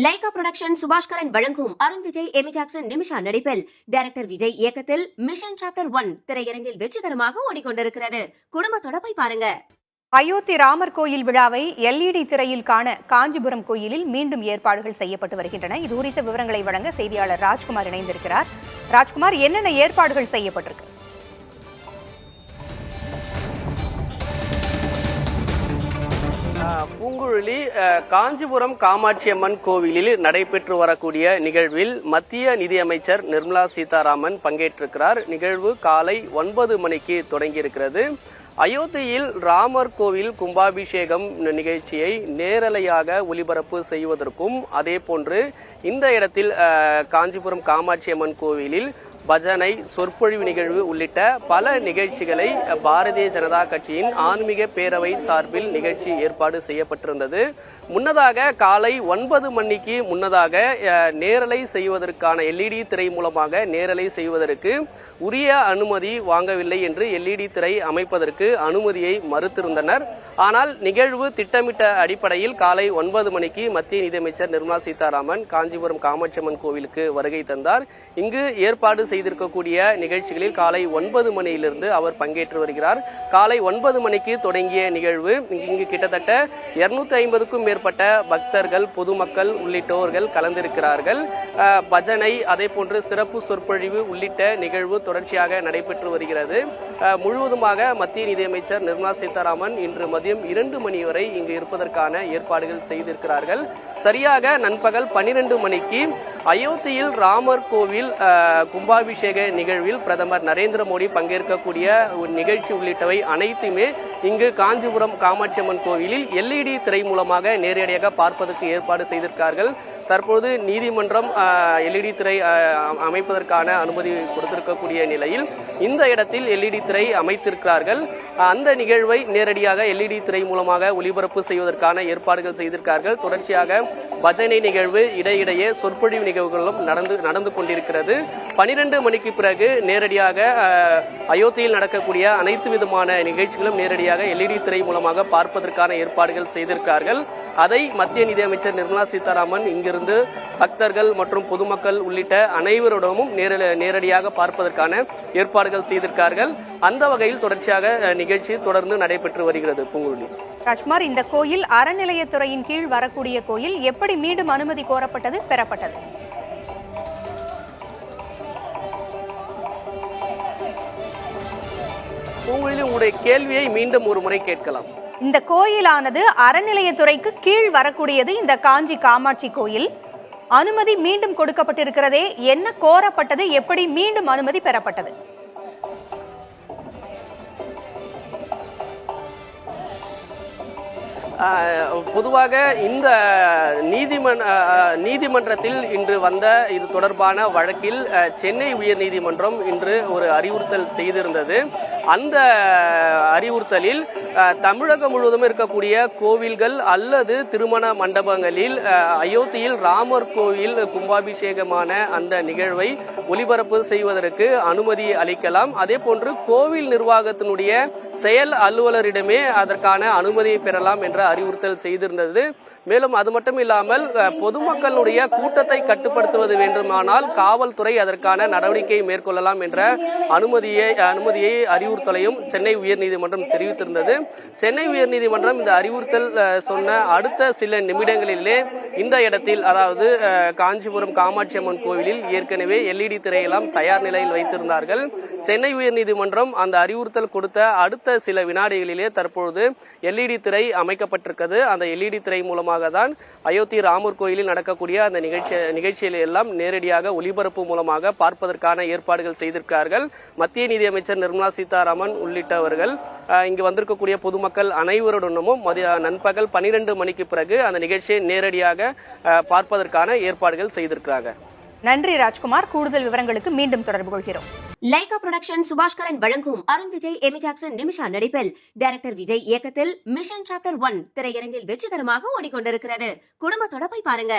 Lyca production Subaskaran வழங்கும் Arun Vijay, Amy Jackson, Nimisha நடிப்பில் director Vijay இயக்கத்தில் மிஷன் சாப்டர் 1 திரையரங்கில் வெற்றிகரமாக ஓடிக்கொண்டிருக்கிறது. குடும்பத்தோட போய் பாருங்க. அயோத்தி ராமர் கோயில் விழாவை LED திரையில் காண காஞ்சிபுரம் கோயிலில் மீண்டும் ஏற்பாடுகள் செய்யப்பட்டு வருகின்றன. இது குறித்த விவரங்களை வழங்க செய்தியாளர் ராஜ்குமார் இணைந்திருக்கிறார். ராஜ்குமார், என்னென்ன ஏற்பாடுகள் செய்யப்பட்டிருக்கு? பூங்குழலி, காஞ்சிபுரம் காமாட்சி அம்மன் கோவிலில் நடைபெற்று வரக்கூடிய நிகழ்வில் மத்திய நிதியமைச்சர் நிர்மலா சீதாராமன் பங்கேற்றிருக்கிறார். நிகழ்வு காலை 9 மணிக்கு தொடங்கியிருக்கிறது. அயோத்தியில் ராமர் கோவில் கும்பாபிஷேகம் நிகழ்ச்சியை நேரலையாக ஒளிபரப்பு செய்வதற்கும் அதே போன்று இந்த இடத்தில் காஞ்சிபுரம் காமாட்சி அம்மன் கோவிலில் பஜனை, சொற்பொழிவு நிகழ்வு உள்ளிட்ட பல நிகழ்ச்சிகளை பாரதிய ஜனதா கட்சியின் ஆன்மீக பேரவை சார்பில் நிகழ்ச்சி ஏற்பாடு செய்யப்பட்டிருந்தது. முன்னதாக காலை 9 மணிக்கு முன்னதாக நேரலை செய்வதற்கான LED திரை மூலமாக நேரலை செய்வதற்கு உரிய அனுமதி வாங்கவில்லை என்று LED திரை அமைப்பதற்கு அனுமதியை மறுத்திருந்தனர். ஆனால் நிகழ்வு திட்டமிட்ட அடிப்படையில் காலை 9 மணிக்கு மத்திய நிதியமைச்சர் நிர்மலா சீதாராமன் காஞ்சிபுரம் காமாட்சி அம்மன் கோவிலுக்கு வருகை தந்தார். இங்கு ஏற்பாடு செய்திருக்கக்கூடிய நிகழ்ச்சிகளில் காலை 9 மணியிலிருந்து அவர் பங்கேற்று வருகிறார். காலை 9 மணிக்கு தொடங்கிய நிகழ்வு இங்கு கிட்டத்தட்ட 250க்கும் மேற்பட்ட பக்தர்கள், பொதுமக்கள் உள்ளிட்டோர்கள் கலந்திருக்கிறார்கள். பஜனை, அதே போன்று சிறப்பு சொற்பொழிவு உள்ளிட்ட நிகழ்வு தொடர்ச்சியாக நடைபெற்று வருகிறது. முழுவதுமாக மத்திய நிதியமைச்சர் நிர்மலா சீதாராமன் இன்று மதியம் 2 மணி வரை இங்கு இருப்பதற்கான ஏற்பாடுகள் செய்திருக்கிறார்கள். சரியாக நண்பகல் 12 மணிக்கு அயோத்தியில் ராமர் கோவில் கும்பாபிஷேக நிகழ்வில் பிரதமர் நரேந்திர மோடி பங்கேற்கக்கூடிய நிகழ்ச்சி உள்ளிட்டவை அனைத்துமே இங்கு காஞ்சிபுரம் காமாட்சி அம்மன் கோவிலில் LED திரை மூலமாக நேரடியாக பார்ப்பதற்கு ஏற்பாடு செய்திருக்கிறார்கள். தற்போது நீதிமன்றம் LED திரை அமைப்பதற்கான அனுமதி கொடுத்திருக்கக்கூடிய நிலையில் இந்த இடத்தில் LED திரை அமைத்திருக்கிறார்கள். அந்த நிகழ்வை நேரடியாக LED திரை மூலமாக ஒளிபரப்பு செய்வதற்கான ஏற்பாடுகள் செய்திருக்கிறார்கள். தொடர்ச்சியாக பஜனை நிகழ்வு, இடையிடையே சொற்பொழிவு நிகழ்வுகளும் நடந்து கொண்டிருக்கிறது. 12 மணிக்கு பிறகு நேரடியாக அயோத்தியில் நடக்கக்கூடிய அனைத்து விதமான நிகழ்ச்சிகளும் நேரடியாக LED திரை மூலமாக பார்ப்பதற்கான ஏற்பாடுகள் செய்திருக்கிறார்கள். அதை மத்திய நிதியமைச்சர் நிர்மலா சீதாராமன் இங்கிருந்து பக்தர்கள் மற்றும் பொதுமக்கள் உள்ளிட்ட அனைவரிடமும் நேரடியாக பார்ப்பதற்கான ஏற்பாடுகள் செய்திருக்கிறார்கள். அந்த வகையில் தொடர்ச்சியாக நிகழ்ச்சி தொடர்ந்து நடைபெற்று வருகிறது. பூங்குழலி, ராஜ்குமார், இந்த கோயில் அறநிலையத்துறையின் கீழ் வரக்கூடிய கோயில், எப்படி மீண்டும் அனுமதி கோரப்பட்டது, பெறப்பட்டது? பூங்குழலி, உங்களுடைய கேள்வியை மீண்டும் ஒரு முறை கேட்கலாம். இந்த கோயிலானது அறநிலையத்துறைக்கு கீழ் வரக்கூடியது. இந்த காஞ்சி காமாட்சி கோயில் அனுமதி மீண்டும் கொடுக்கப்பட்டிருக்கிறதே, என்ன கோரப்பட்டது, எப்படி மீண்டும் அனுமதி பெறப்பட்டது? பொதுவாக இந்த நீதிமன்றத்தில் இன்று வந்த இது தொடர்பான வழக்கில் சென்னை உயர்நீதிமன்றம் இன்று ஒரு அறிவுறுத்தல் செய்திருந்தது. அந்த அறிவுறுத்தலில் தமிழகம் முழுவதும் இருக்கக்கூடிய கோவில்கள் அல்லது திருமண மண்டபங்களில் அயோத்தியில் ராமர் கோவில் கும்பாபிஷேகமான அந்த நிகழ்வை ஒளிபரப்பு செய்வதற்கு அனுமதி அளிக்கலாம். அதே போன்று கோவில் நிர்வாகத்தினுடைய செயல் அலுவலரிடமே அதற்கான அனுமதியை பெறலாம் என்ற அறிவுறுத்தல் செய்திருந்தது. மேலும் அது மட்டும் இல்லாமல் பொதுமக்களுடைய கூட்டத்தை கட்டுப்படுத்துவது வேண்டுமானால் காவல்துறை அதற்கான நடவடிக்கை மேற்கொள்ளலாம் என்ற அனுமதியை அறிவுறுத்தலையும் சென்னை உயர்நீதிமன்றம் தெரிவித்திருந்தது. சென்னை உயர்நீதிமன்றம் இந்த அறிவுறுத்தல் சொன்ன அடுத்த சில நிமிடங்களிலே இந்த இடத்தில், அதாவது காஞ்சிபுரம் காமாட்சி அம்மன் கோவிலில் ஏற்கனவே LED திரையெல்லாம் தயார் நிலையில் வைத்திருந்தார்கள். சென்னை உயர்நீதிமன்றம் அந்த அறிவுறுத்தல் கொடுத்த அடுத்த சில வினாடிகளிலே தற்பொழுது LED திரை அமைக்கப்பட்டிருக்கிறது. அந்த LED திரை மூலமாக தான் அயோத்தி ராமர் கோயிலில் நடக்கக்கூடிய அந்த நிகழ்ச்சிகளை எல்லாம் நேரடியாக ஒளிபரப்பு மூலமாக பார்ப்பதற்கான ஏற்பாடுகள் செய்திருக்கிறார்கள். மத்திய நிதியமைச்சர் நிர்மலா சீதாராமன் உள்ளிட்டவர்கள் இங்கு வந்திருக்கக்கூடிய பொதுமக்கள் அனைவருடனும் நண்பகல் 12 மணிக்கு பிறகு அந்த நிகழ்ச்சியை நேரடியாக பார்ப்பதற்கான ஏற்பாடுகள் செய்திருக்கிறாங்க. நன்றி ராஜ்குமார். கூடுதல் விவரங்களுக்கு மீண்டும் தொடர்பு கொள்கிறோம். லைகா புரொடக்ஷன் சுபாஷ்கரன் வழங்கும் அருண் விஜய், எமி ஜாக்சன், நிமிஷா நடிப்பில் டைரக்டர் விஜய் இயக்கத்தில் மிஷன் சாப்டர் 1 திரையரங்கில் வெற்றிகரமாக ஓடிக்கொண்டிருக்கிறது. குடும்பத்தோட போய் பாருங்க.